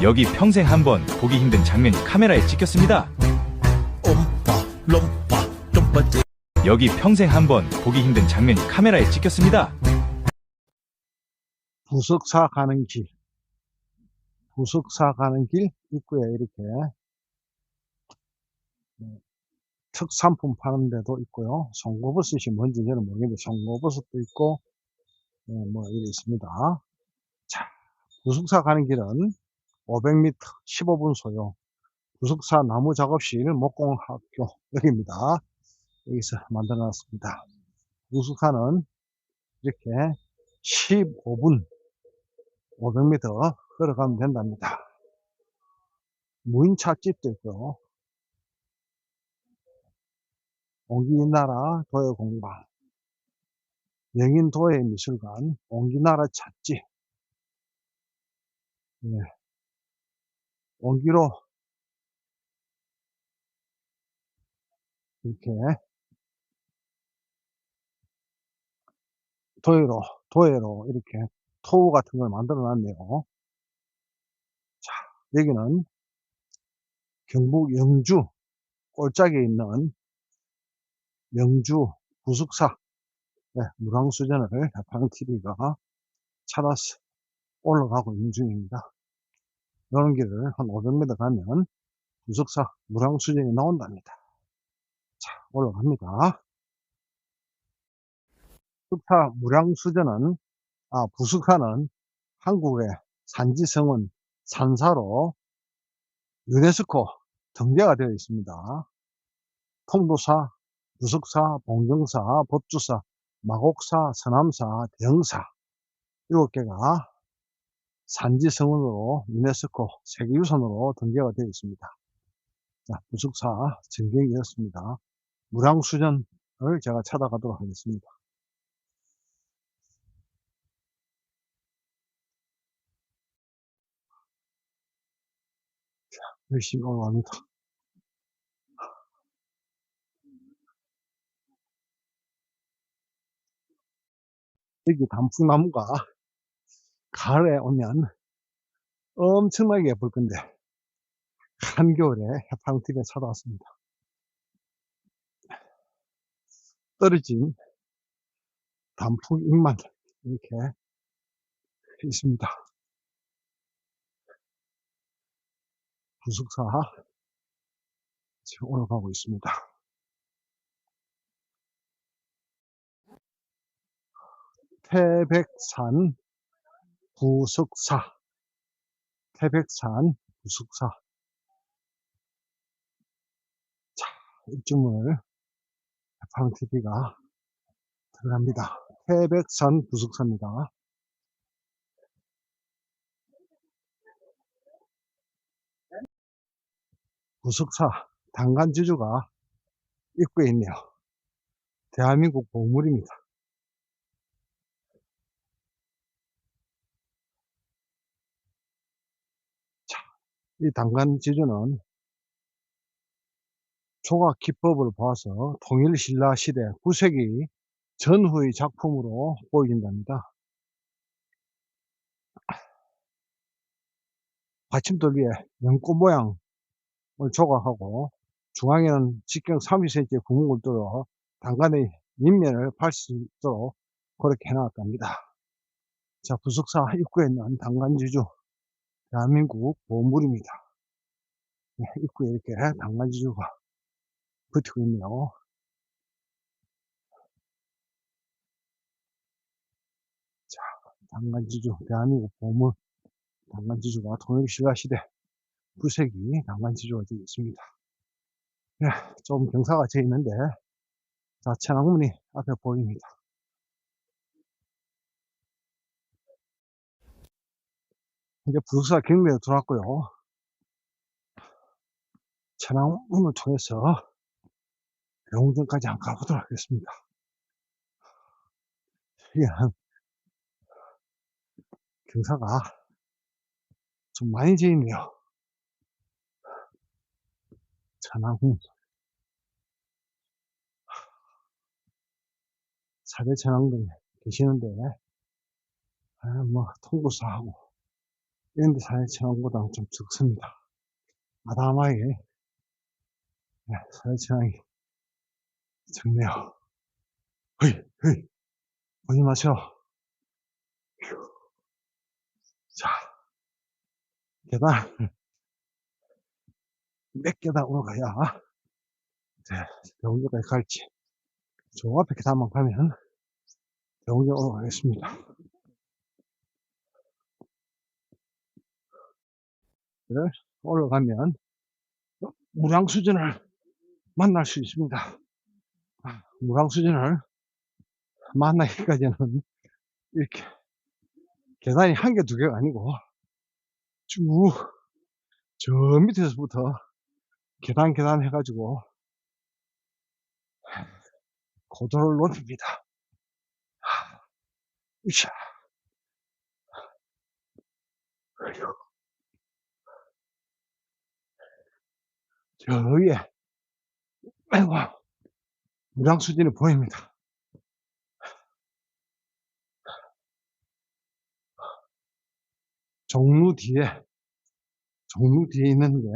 여기 평생 한번 보기 힘든 장면이 카메라에 찍혔습니다. 여기 평생 한번 보기 힘든 장면이 카메라에 찍혔습니다. 부석사 가는 길, 부석사 가는 길 입구에 이렇게 특산품 파는 데도 있고요. 송고버섯이 뭔지 저는 모르겠는데 송고버섯도 있고 뭐 이래 있습니다. 자, 부석사 가는 길은 500m 15분 소요 부석사 나무 작업실 목공학교 여기입니다. 여기서 만들어 놨습니다. 부석사는 이렇게 15분 500m 걸어가면 된답니다. 무인차집도 있고요. 옹기나라 도예공방, 명인도예미술관, 옹기나라 찻집, 옹기로 이렇게 도예로 이렇게 토우 같은 걸 만들어 놨네요. 자, 여기는 경북 영주 꼴짝에 있는 영주 부석사 물황수전을 해팡TV가 찾아서 올라가고 있는 중입니다. 이런 길을 한 500m 가면 부석사 물황수전이 나온답니다. 자, 올라갑니다. 부석사 물황수전은 부석사는 한국의 산지성은 산사로 유네스코 등재가 되어 있습니다. 통도사, 부석사, 봉정사, 법주사, 마곡사, 서남사, 대흥사 7개가 산지성으로 유네스코 세계유산으로 등재가 되어 있습니다. 자, 부석사 전경이었습니다. 물황수전을 제가 찾아가도록 하겠습니다. 열심히 올라갑니다. 여기 단풍나무가 가을에 오면 엄청나게 예쁠 건데 한겨울에 해팡TV에 찾아왔습니다. 떨어진 단풍 잎만 이렇게 있습니다. 부석사 지금 올라가고 있습니다. 태백산 부석사, 태백산 부석사. 자, 입주문을 해팡TV가 들어갑니다. 태백산 부석사입니다. 부석사 단간지주가 입구에 있네요. 대한민국 보물입니다. 자, 이 단간지주는 조각 기법을 봐서 통일신라 시대 9세기 전후의 작품으로 보인답니다. 받침돌 위에 연꽃 모양을 조각하고 중앙에는 직경 30cm 구멍을 뚫어 단간의 밑면을 팔 수 있도록 그렇게 해놨답니다. 자, 부석사 입구에 있는 단간지주 대한민국 보물입니다. 입구에 이렇게 단간지주가 붙이고 있네요. 자, 단간지주 대한민국 보물 단간지주가 통일신라 시대 9세기 단간지주가 되어 있습니다. 좀 경사가 져 있는데 자, 천왕문이 앞에 보입니다. 이제 부석사 경내에 들어왔고요. 천왕문을 통해서 영웅전까지 한번 가보도록 하겠습니다. 이게 경사가 좀 많이 져 있네요. 천왕문 사대 천왕궁에 계시는데 뭐 통도사하고 이런 데 사는 천왕보다는 좀 적습니다. 아담하게, 네, 사는 천왕이 적네요. 허이, 허이, 보지 마세요. 자, 계단, 몇 계단 올라가야, 네, 대웅교까지 갈지. 저 앞에 계단만 가면, 대웅교 올라가겠습니다. 올라가면, 무량수전을 만날 수 있습니다. 무량수전을 만나기까지는, 이렇게, 계단이 한 개, 두 개가 아니고, 쭉, 저 밑에서부터 계단 해가지고, 고도를 높입니다. 으쌰. 저 위에, 아이고, 무량수전이 보입니다. 종로 뒤에 있는 게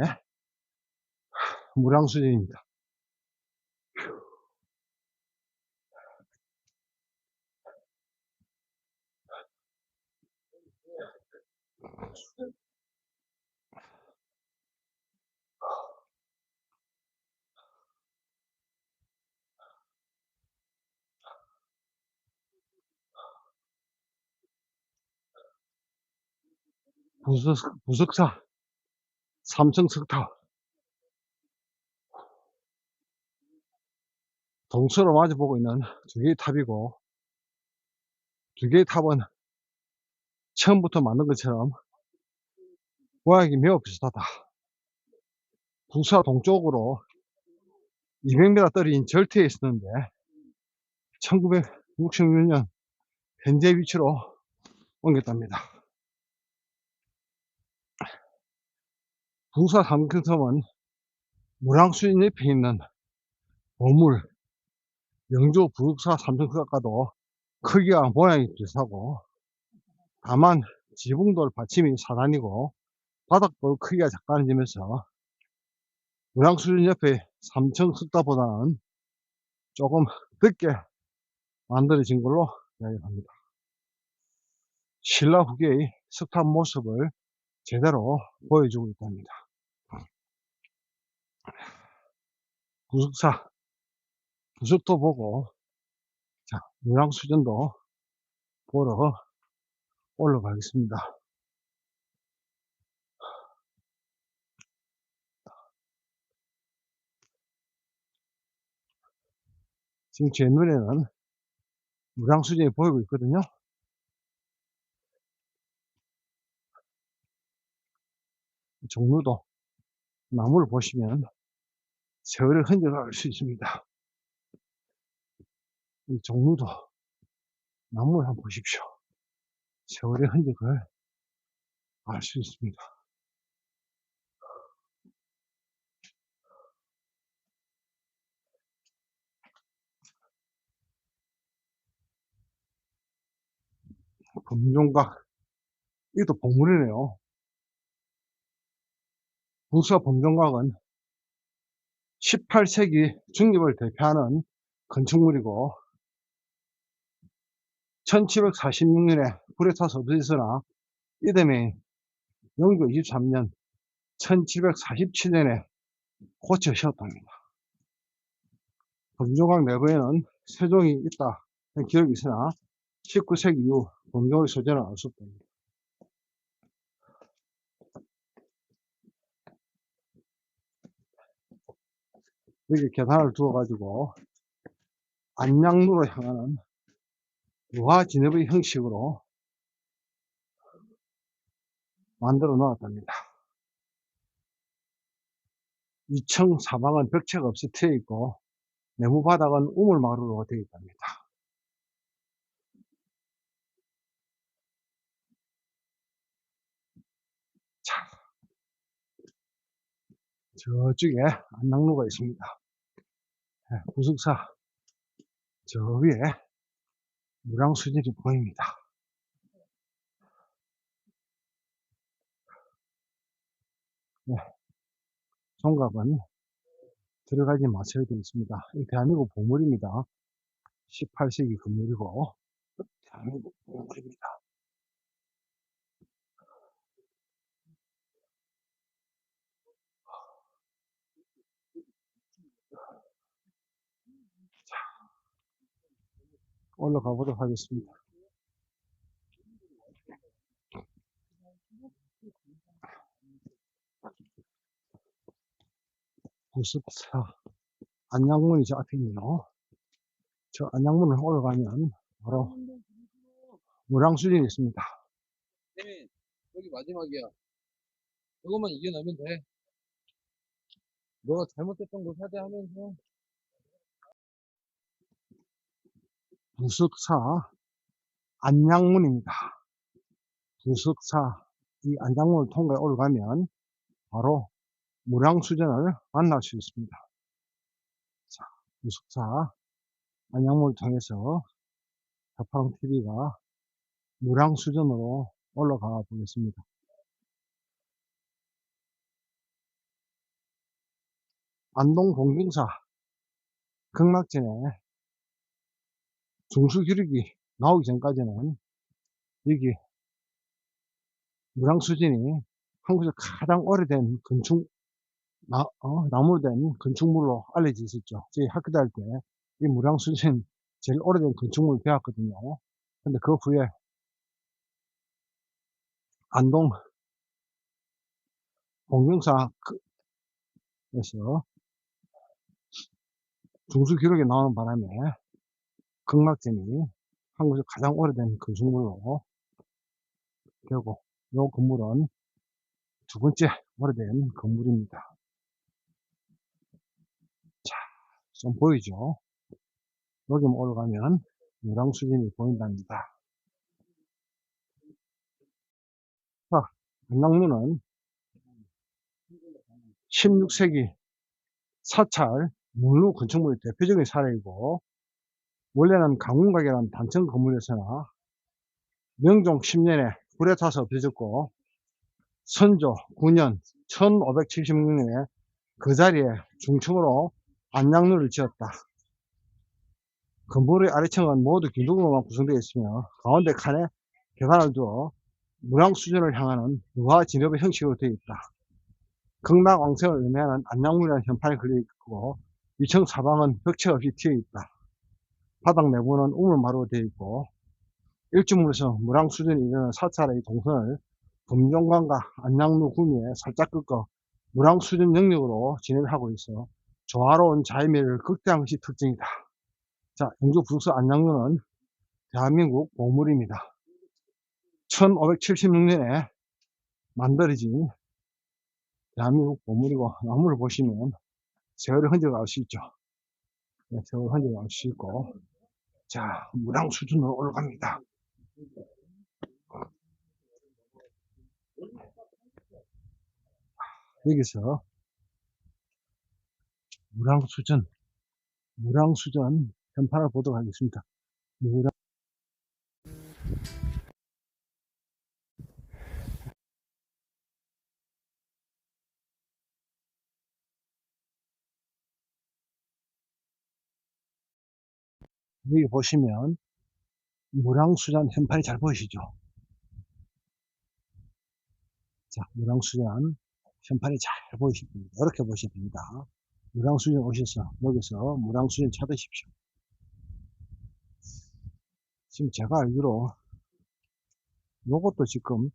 무량수전입니다. 부석사 3층 석탑, 동서로 마주보고 있는 두 개의 탑이고, 두 개의 탑은 처음부터 만든 것처럼 모양이 매우 비슷하다. 부사 동쪽으로 200m 떨어진 절트에 있었는데 1966년 현재 위치로 옮겼답니다. 부사 삼성섬은 무량수전 옆에 있는 보물 영조 부석사 삼성석과도 크기와 모양이 비슷하고, 다만 지붕돌 받침이 4단이고 바닥도 크기가 작다는 점에서 무량수전 옆에 삼층석탑보다는 조금 늦게 만들어진 걸로 이야기합니다. 신라 후기의 석탑 모습을 제대로 보여주고 있답니다. 부석사 부석도 보고, 자, 무량수전도 보러 올라가겠습니다. 지금 제 눈에는 무량수전이 보이고 있거든요. 종로도 나무를 보시면 세월의 흔적을 알 수 있습니다. 이 종로도 나무를 한번 보십시오. 세월의 흔적을 알 수 있습니다. 범종각, 이것도 보물이네요. 부서 범종각은 18세기 중립을 대표하는 건축물이고 1746년에 불에 타서 없어졌으나 이듬해 영조 23년 1747년에 고쳐 세웠답니다. 범종각 내부에는 세종이 있다는 기록이 있으나 19세기 이후 범종각의 소재는 알 수 없답니다. 여기 계단을 두어 가지고 안양로로 향하는 우화 진입의 형식으로 만들어 놓았답니다. 2층 사방은 벽체가 없이 트여 있고 내부 바닥은 우물마루로 되어 있답니다. 자, 저쪽에 안락로가 있습니다. 네, 부석사 저 위에 무량수전이 보입니다. 네, 종각은 들어가지 마셔야 되겠습니다. 이 대한민국 보물입니다. 18세기 건물이고 대한민국 보물입니다. 올라가 보도록 하겠습니다. 구습사 안양문이 저 앞에 있네요. 저 안양문을 올라가면 바로 무량수전이 있습니다. 혜민, 여기 마지막이야. 이것만 이겨내면 돼. 너가 잘못했던 거 사죄하면서. 부석사 안양문입니다. 부석사 이 안양문을 통과해 올라가면 바로 무량수전을 만날 수 있습니다. 자, 부석사 안양문을 통해서 자파롱TV가 무량수전으로 올라가 보겠습니다. 안동 공경사 극락전에 중수기록이 나오기 전까지는 여기 무량수전이 한국에서 가장 오래된 나무로 된 건축물로 알려져 있었죠. 저희 학교 다닐 때 이 무량수전 제일 오래된 건축물을 배웠거든요. 근데 그 후에 안동 공경사에서 중수기록에 나오는 바람에 극락전이 한국에서 가장 오래된 건축물로 되고 이 건물은 두 번째 오래된 건물입니다. 자, 좀 보이죠? 여기만 올라가면 무량수전이 보인답니다. 자, 안양문은 16세기 사찰 문루 건축물의 대표적인 사례이고 원래는 강운각이라는 단층 건물이었으나 명종 10년에 불에 타서 없어졌고 선조 9년 1576년에 그 자리에 중층으로 안양루를 지었다. 건물의 아래층은 모두 기둥으로만 구성되어 있으며 가운데 칸에 계단을 두어 무량수전을 향하는 유화 진업의 형식으로 되어 있다. 극락왕성을 의미하는 안양문이라는 현판이 걸려있고 2층 사방은 벽체 없이 튀어있다. 바닥 내부는 우물마루로 되어 있고 일주물에서 무량수전이 이르는 사찰의 동선을 금종관과 안양루 구미에 살짝 꺾어 무량수전 영역으로 진행을 하고 있어 조화로운 자유미를 극대화한 것이 특징이다. 자, 영주 부석사 안양루는 대한민국 보물입니다. 1576년에 만들어진 대한민국 보물이고 나무를 보시면 세월의 흔적을 알 수 있죠. 네, 세월의 흔적을 알 수 있고 자, 무량수전으로 올라갑니다. 여기서 무량수전 현판을 보도록 하겠습니다. 여기 보시면 무량수전 현판이 잘 보이시죠? 자, 무량수전 현판이 잘 보이십니다. 이렇게 보시면 됩니다. 무량수전 오셔서 여기서 무량수전 찾으십시오. 지금 제가 알기로 요것도 지금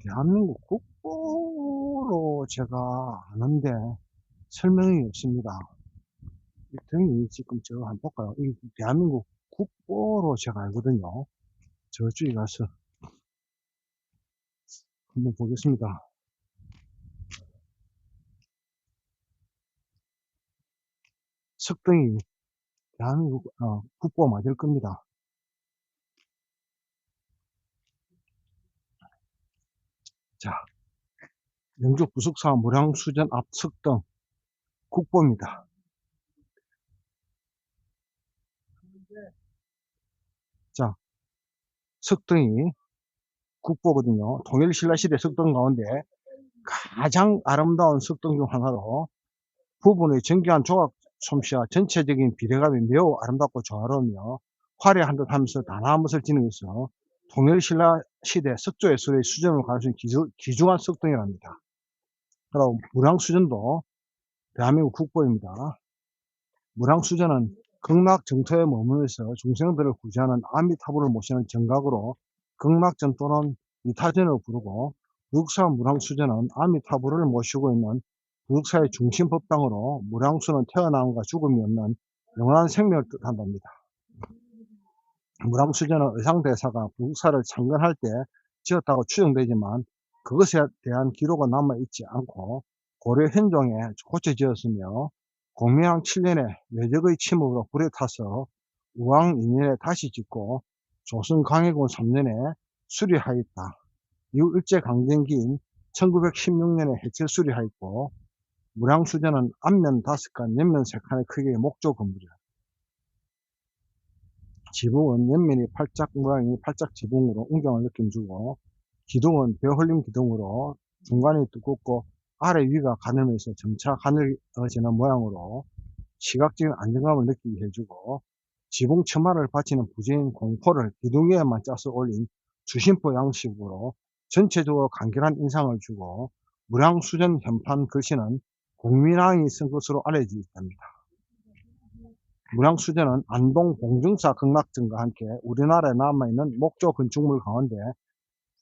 대한민국 국보로 제가 아는데 설명이 없습니다. 이 등이 지금 저 한번 볼까요? 이 대한민국 국보로 제가 알거든요. 저쪽에 가서 한번 보겠습니다. 석등이 대한민국 국보 맞을 겁니다. 자, 영주 부석사 무량수전 앞 석등 국보입니다. 자, 석등이 국보거든요. 통일신라 시대 석등 가운데 가장 아름다운 석등 중 하나로 부분의 정교한 조각 솜씨와 전체적인 비례감이 매우 아름답고 조화로우며 화려한 듯 하면서 단아한 멋을 지니면서 통일신라 시대 석조예술의 수준을 가르치는 귀중한 석등이랍니다. 그리고 무량수전도 대한민국 국보입니다. 무량수전은 극락정토에 머물면서 중생들을 구제하는 아미타불을 모시는 정각으로 극락전 또는 이타전을 부르고, 부득사 무량수전은 아미타불을 모시고 있는 부득사의 중심법당으로 무량수는 태어남과 죽음이 없는 영원한 생명을 뜻한답니다. 무량수전은 의상대사가 부득사를 창건할 때 지었다고 추정되지만 그것에 대한 기록은 남아있지 않고 고려 현종에 고쳐 지었으며 공명왕 7년에 외적의 침묵으로 불에 타서 우왕 2년에 다시 짓고 조선 강해군 3년에 수리하였다. 이후 일제강점기인 1916년에 해체 수리하였고, 무량수전은 앞면 5칸, 옆면 3칸의 크기의 목조 건물이다. 지붕은 옆면이 팔짝 모양이 팔짝 지붕으로 웅장한 느낌 주고, 기둥은 베홀림 기둥으로 중간이 두껍고 아래 위가 가늘면서 점차 가늘어지는 모양으로 시각적인 안정감을 느끼게 해주고, 지붕 처마를 받치는 부재인 공포를 기둥 위에만 짜서 올린 주심포 양식으로 전체적으로 간결한 인상을 주고, 무량수전 현판 글씨는 공민왕이 쓴 것으로 알려져 있답니다. 무량수전은 안동 봉중사 극락전과 함께 우리나라에 남아있는 목조 건축물 가운데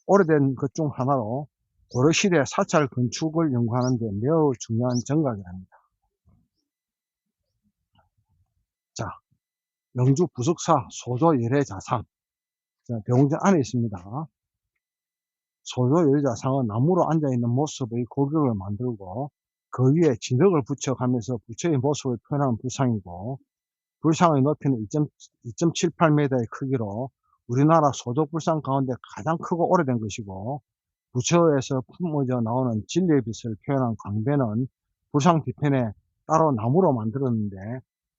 오래된 것 중 하나로 고려시대 사찰 건축을 연구하는 데 매우 중요한 정각이랍니다. 자, 영주 부석사 소조 열애자상. 대웅전 안에 있습니다. 소조 열애자상은 나무로 앉아있는 모습의 고격을 만들고 그 위에 진흙을 붙여가면서 부처의 모습을 표현하는 불상이고, 불상의 높이는 2.78m의 크기로 우리나라 소조 불상 가운데 가장 크고 오래된 것이고, 부처에서 품어져 나오는 진리의 빛을 표현한 광배는 불상 뒤편에 따로 나무로 만들었는데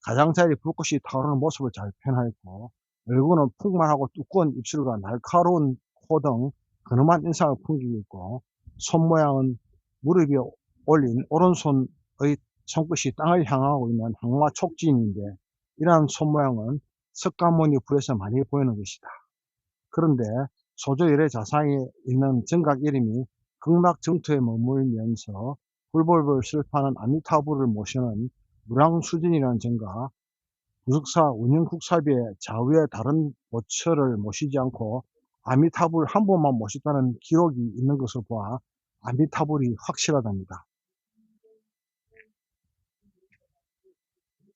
가장자리 불꽃이 타오르는 모습을 잘 표현하였고, 얼굴은 풍만하고 두꺼운 입술과 날카로운 코 등 근엄한 인상을 풍기고 있고, 손 모양은 무릎 위에 올린 오른손의 손끝이 땅을 향하고 있는 항마 촉진인데, 이러한 손 모양은 석가모니 불에서 많이 보이는 것이다. 그런데 소조 열애자상에 있는 정각 이름이 극락정토에 머물면서 불벌벌 슬퍼하는 아미타불을 모시는 무량수전이라는 정각, 부석사 운영국사비의 좌우에 다른 보처를 모시지 않고 아미타불 한 번만 모셨다는 기록이 있는 것을 보아 아미타불이 확실하답니다.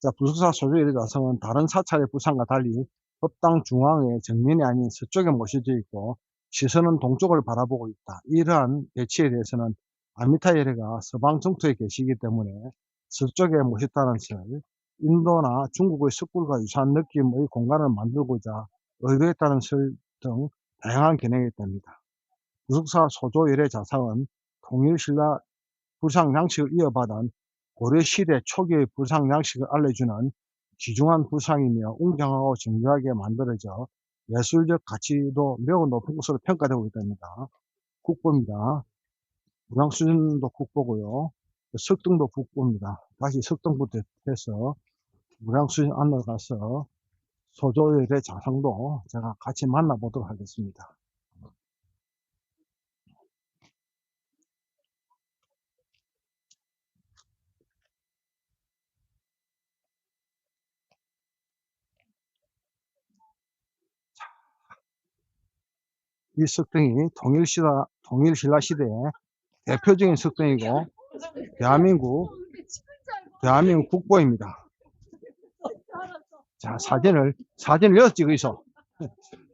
자, 부석사 소조 열애자상은 다른 사찰의 불상과 달리 법당 중앙에 정면이 아닌 서쪽에 모셔져 있고 시선은 동쪽을 바라보고 있다. 이러한 배치에 대해서는 아미타 열애가 서방 정토에 계시기 때문에 서쪽에 모셨다는 설, 인도나 중국의 석굴과 유사한 느낌의 공간을 만들고자 의도했다는 설 등 다양한 견해가 있답니다. 부석사 소조 열애자상은 통일신라 불상 양식을 이어받은 고려시대 초기의 불상 양식을 알려주는 귀중한 불상이며 웅장하고 정교하게 만들어져 예술적 가치도 매우 높은 것으로 평가되고 있답니다. 국보입니다. 무량수전도 국보고요. 석등도 국보입니다. 다시 석등부터 해서 무량수전 안으로 가서 소조 열애자상도 제가 같이 만나보도록 하겠습니다. 이 석등이 통일신라 시대의 대표적인 석등이고 대한민국 국보입니다. 자, 사진을 여기 찍어 있어.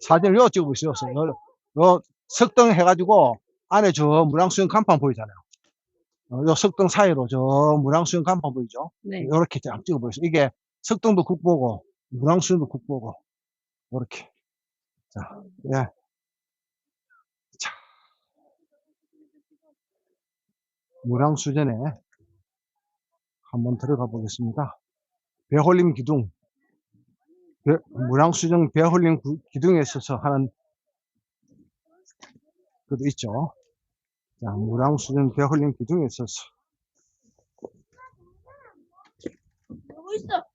사진을 여기 찍고 있었어. 요 석등 해가지고 안에 저 무량수전 간판 보이잖아요. 요 석등 사이로 저 무량수전 간판 보이죠? 네. 요렇게 쫙 찍어 보이죠. 이게 석등도 국보고 무량수전도 국보고 요렇게. 자, 예. 자, 무량수전에 한번 들어가 보겠습니다. 배홀림 기둥. 무량수전 배홀림 기둥에 있어서 하는 것도 있죠. 자, 무량수전 배hul림 기둥에 있어서 누구 있어?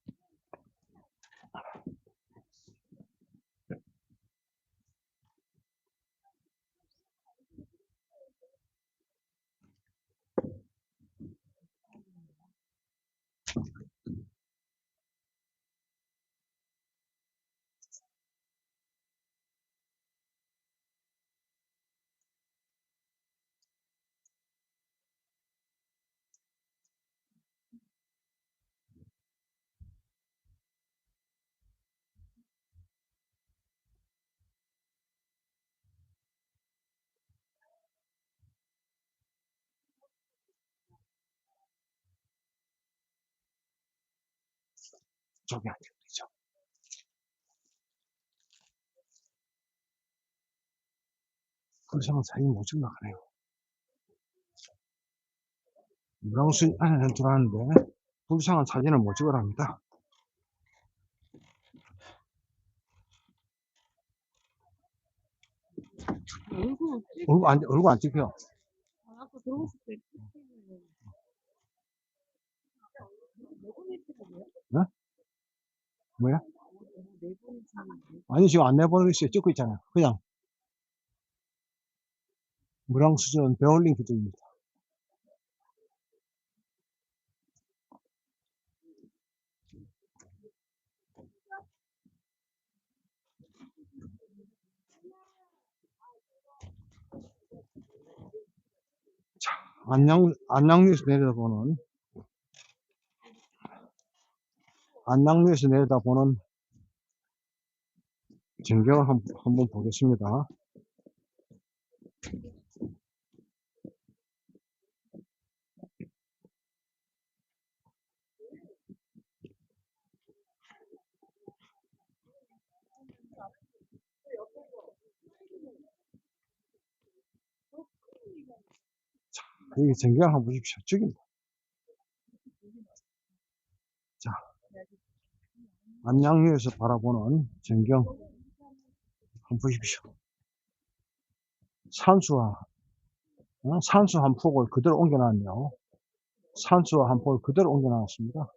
저기 앉으면 되죠. 불쌍한 사이 못 지나가네요. 무량수 안에는 들어왔는데 불쌍한 사진을 못 찍으랍니다. 얼굴 없지? 얼굴 안 찍혀. 아까 들어갔을 때. 네? 뭐야? 네 번째. 아니, 지금 안내번호 있어요. 찍고 있잖아요. 그냥 무량수전 배울림 기둥입니다. 자, 안양루에서 내려다보는 전경을 한번 보겠습니다. 자, 여기 전경을 한번 보십시오. 죽입니다. 자, 안양루에서 바라보는 전경 한번 보십시오. 산수 한 폭을 그대로 옮겨놨네요. 산수 한 폭을 그대로 옮겨놨습니다.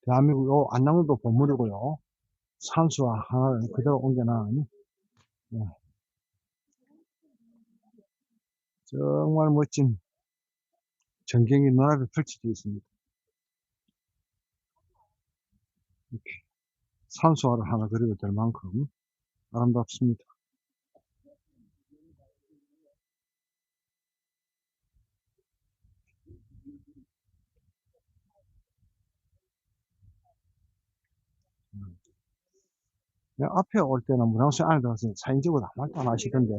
대한민국 요 안양루도 보물이고요. 산수 하나를 그대로 옮겨놓은, 네, 정말 멋진 전경이 눈앞에 펼쳐져 있습니다. 이렇게 산수화를 하나 그려도 될 만큼 아름답습니다. 앞에 올 때는 무량수 안에 들어가서 사진 찍어도 아무 말도 안 하시던데,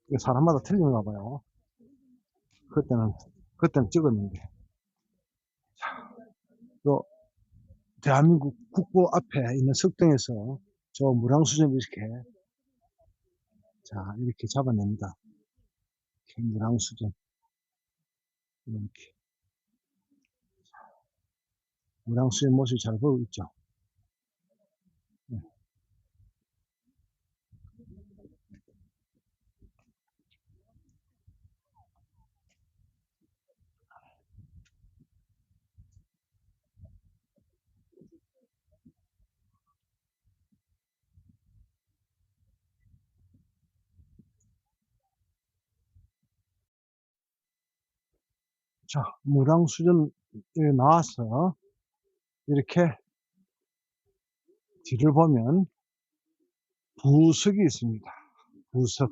이게 사람마다 틀린가 봐요. 그때는 찍었는데. 또, 대한민국 국보 앞에 있는 석등에서 저 무량수전 이렇게, 자, 이렇게 잡아냅니다. 이렇게 무량수전. 이렇게. 무량수의 모습이 잘 보이고 있죠. 네. 자, 무량수전에 나와서 이렇게 뒤를 보면 부석이 있습니다. 부석.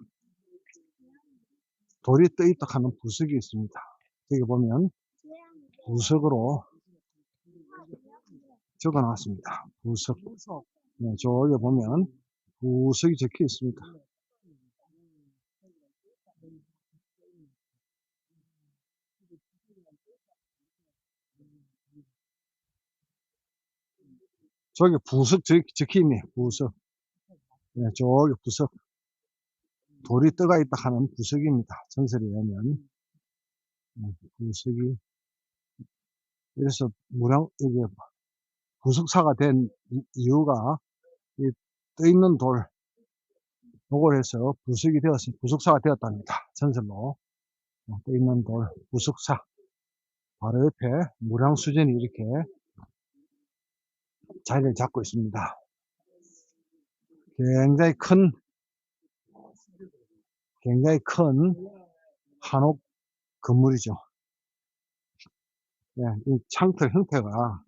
돌이 떠있다 하는 부석이 있습니다. 여기 보면 부석으로 적어 놨습니다. 부석. 네, 저기 보면 부석이 적혀 있습니다. 저기 부석 적혀 있네. 부석. 네, 저기 부석. 돌이 떠가 있다 하는 부석입니다. 전설에 의하면. 네, 부석이. 그래서 이게 부석사가 된 이유가 이 떠있는 돌, 요걸 해서 부숙사가 되었답니다. 전설로 떠 있는 돌, 부숙사. 바로 옆에 무량수전이 이렇게 자리를 잡고 있습니다. 굉장히 큰 한옥 건물이죠. 네, 이 창틀 형태가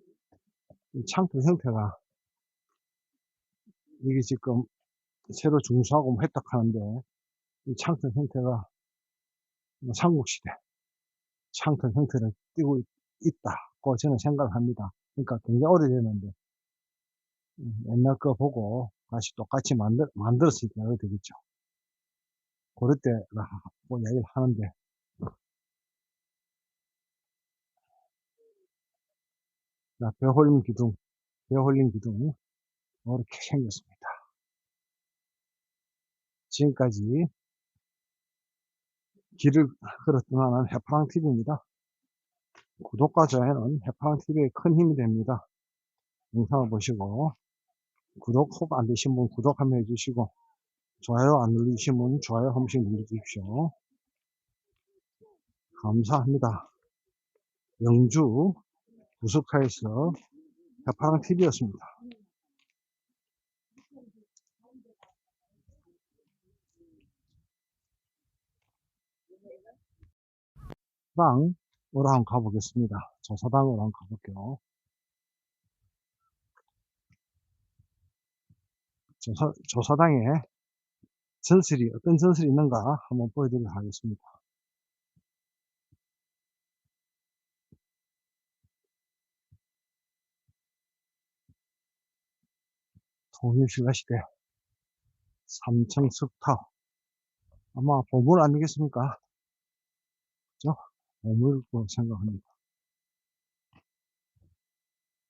이게 지금 새로 중수하고 획득하는데 이 창틀 형태가 삼국시대 창틀 형태를 띠고 있다고 저는 생각합니다. 그러니까 굉장히 오래됐는데 옛날 거 보고 다시 똑같이 만들었으니까 그렇게 되겠죠. 그럴 때라고 이야기를 하는데 자, 배홀림 기둥 이렇게 생겼습니다. 지금까지 길을 걸어 떠나는 해파랑TV입니다. 구독과 좋아요는 해파랑TV에 큰 힘이 됩니다. 영상을 보시고 구독 혹 안 되신 분 구독 한번 해주시고 좋아요 안 눌리신 분 좋아요 한 번씩 눌러주십시오. 감사합니다. 영주 부숙사에서 해파랑TV였습니다. 조사당으로 한번 가보겠습니다. 조사당으로 한번 가볼게요. 조사당에 어떤 전설이 있는가 한번 보여드리도록 하겠습니다. 통일신라시대 3층 석탑 아마 보물 아니겠습니까? 그죠? 보물로 생각합니다.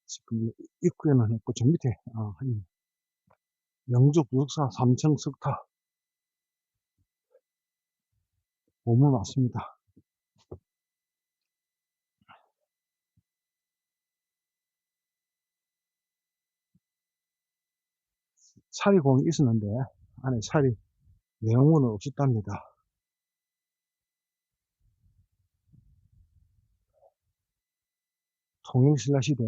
지금 입구에는 없고 저 밑에 영주 부숙사 3층 석탑 보물 맞습니다. 차리공이 있었는데 안에 내용물은 없었답니다. 통일신라시대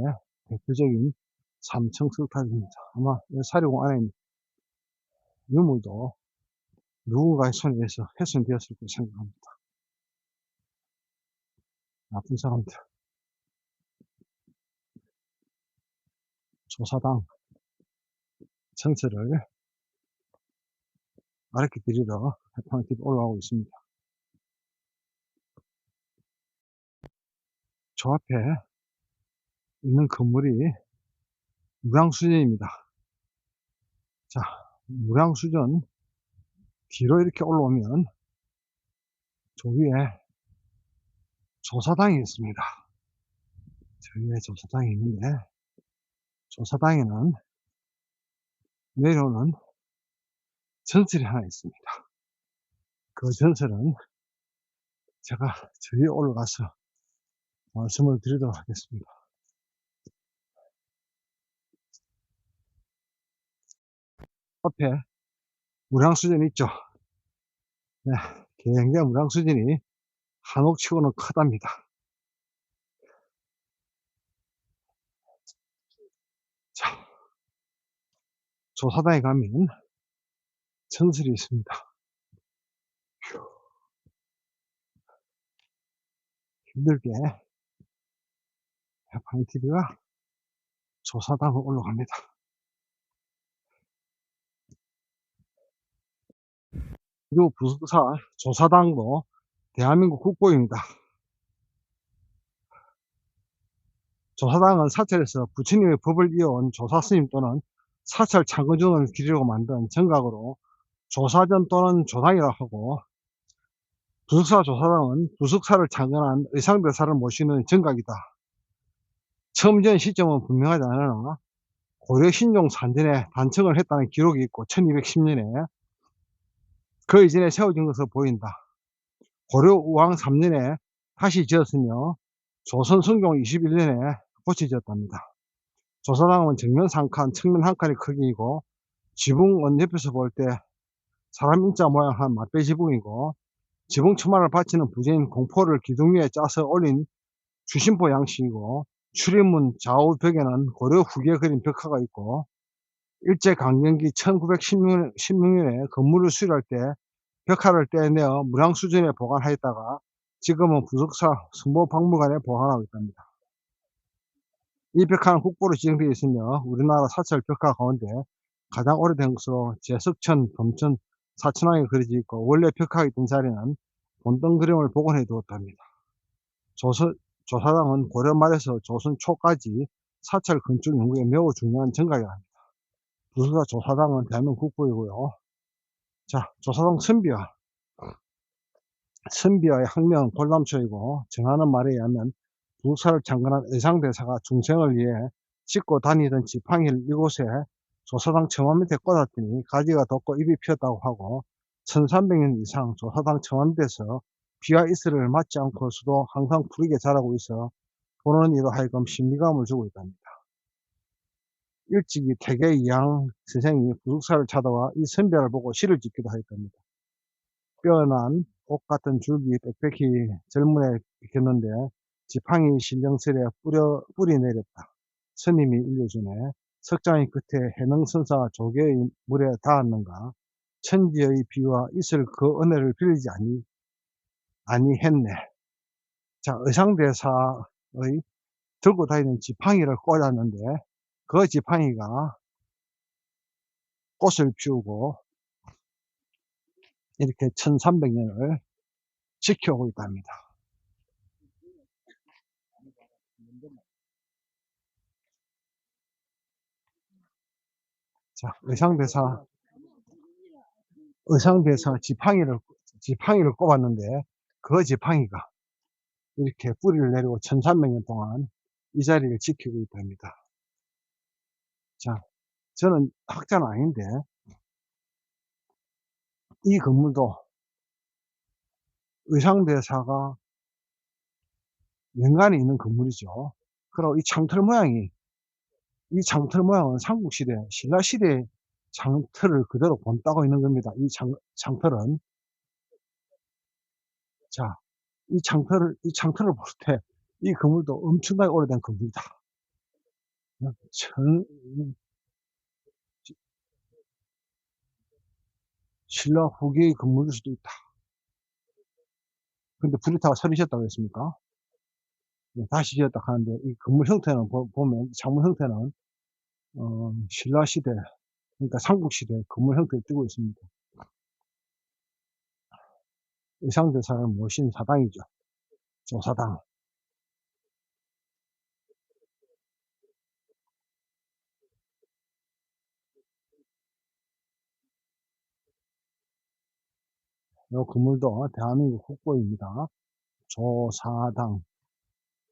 대표적인 3층 석탑입니다. 아마 이 사리공 안에 있는 유물도 누군가의 손에 의해서 훼손되었을 거라고 생각합니다. 나쁜 사람들. 조사당 전설을 알려 드리러 해파랑TV 올라오고 있습니다. 저 앞에 있는 건물이 무량수전입니다. 자, 무량수전 뒤로 이렇게 올라오면 저 위에 조사당이 있습니다. 저 위에 조사당이 있는데 조사당에는 내려오는 전설이 하나 있습니다. 그 전설은 제가 저 위에 올라가서 말씀을 드리도록 하겠습니다. 앞에 무량수전이 있죠. 네, 굉장히 무량수전이 한옥치고는 크답니다. 자, 조사당에 가면 전설이 있습니다. 힘들게 해파랑TV가 조사당을 올라갑니다. 그리고 부숙사 조사당도 대한민국 국보입니다. 조사당은 사찰에서 부처님의 법을 이어온 조사스님 또는 사찰 창건중을 기리려고 만든 정각으로 조사전 또는 조당이라고 하고, 부숙사 조사당은 부숙사를 창건한 의상대사를 모시는 정각이다. 처음 지은 시점은 분명하지 않으나 고려 신종 3년에 단청을 했다는 기록이 있고 1210년에 그 이전에 세워진 것으로 보인다. 고려 우왕 3년에 다시 지었으며 조선 성종 21년에 고쳐졌답니다. 조사당은 정면 3칸, 측면 1칸의 크기이고 지붕은 옆에서 볼 때 사람 인자 모양한 맞배 지붕이고, 지붕 처마를 받치는 부재인 공포를 기둥 위에 짜서 올린 주심보 양식이고, 출입문 좌우 벽에는 고려 후기에 그린 벽화가 있고, 일제강점기 1916년에 건물을 수리할 때 벽화를 떼내어 무량 수준에 보관하였다가 지금은 부석사 성모박물관에 보관하고 있답니다. 이 벽화는 국보로 지정되어 있으며 우리나라 사찰 벽화 가운데 가장 오래된 것으로 제석천, 범천, 사천왕에 그려져 있고, 원래 벽화가 있던 자리는 본등 그림을 복원해 두었답니다. 조사당은 고려 말에서 조선 초까지 사찰 건축 연구에 매우 중요한 정각이라 합니다. 부석사 조사당은 대한민국 국보이고요. 자, 조사당 선비와의 학명은 골담초이고, 정하는 말에 의하면 부석사를 창건한 의상대사가 중생을 위해 싣고 다니던 지팡이를 이곳에 조사당 처마 밑에 꽂았더니 가지가 돋고 잎이 피었다고 하고, 1300년 이상 조사당 처마 밑에서 비와 이슬을 맞지 않고서도 항상 푸르게 자라고 있어 보는 이로 하여금 신비감을 주고 있답니다. 일찍이 태계 이항 선생이 부석사를 찾아와 이 선비를 보고 시를 짓기도 하였답니다. 뼈난 옷 같은 줄기 빽빽히 젊은에 비켰는데 지팡이 신령설에 뿌리 내렸다. 스님이 일러주네. 석장이 끝에 해능선사 조개의 물에 닿았는가. 천지의 비와 이슬 그 은혜를 빌리지 아니했네. 자, 의상대사의 들고 다니는 지팡이를 꽂았는데 그 지팡이가 꽃을 피우고 이렇게 1300년을 지켜오고 있답니다. 자, 의상대사 지팡이를 꼽았는데 그 지팡이가 이렇게 뿌리를 내리고 1300년 동안 이 자리를 지키고 있답니다. 자, 저는 학자는 아닌데 이 건물도 의상대사가 연관이 있는 건물이죠. 그리고 이 창틀 모양은 삼국시대, 신라시대 창틀을 그대로 본따고 있는 겁니다. 이 창틀은. 자, 이 창틀을 볼 때 이 건물도 엄청나게 오래된 건물이다. 신라 후기의 건물일 수도 있다. 근데 불이 타고 서리셨다고 했습니까? 네, 다시 지었다 하는데 이 건물 형태는 보면 창문 형태는 신라 시대, 그러니까 삼국시대 건물 형태를 띠고 있습니다. 의상대사를 모신 사당이죠. 조사당. 이 건물도 대한민국 국보입니다. 조사당.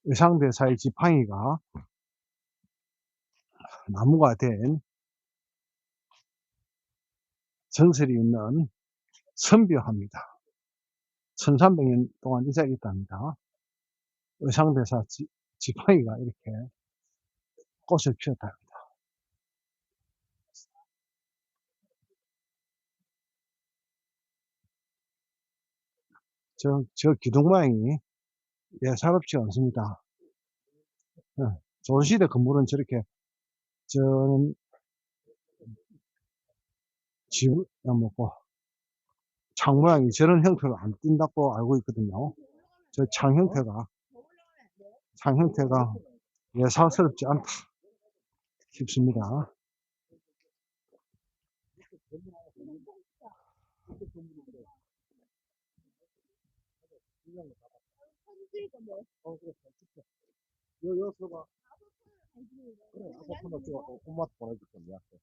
의상대사의 지팡이가 나무가 된 전설이 있는 선비화입니다. 1300년 동안 이 자리에 있답니다. 의상대사 지팡이가 이렇게 꽃을 피웠다. 저 기둥 모양이 예사롭지 않습니다. 조선시대 건물은 저렇게, 저는 창 모양이 저런 형태로 안 띈다고 알고 있거든요. 저 창 형태가 예사스럽지 않다 싶습니다. 아, 그래, 아까 보내줄 건데.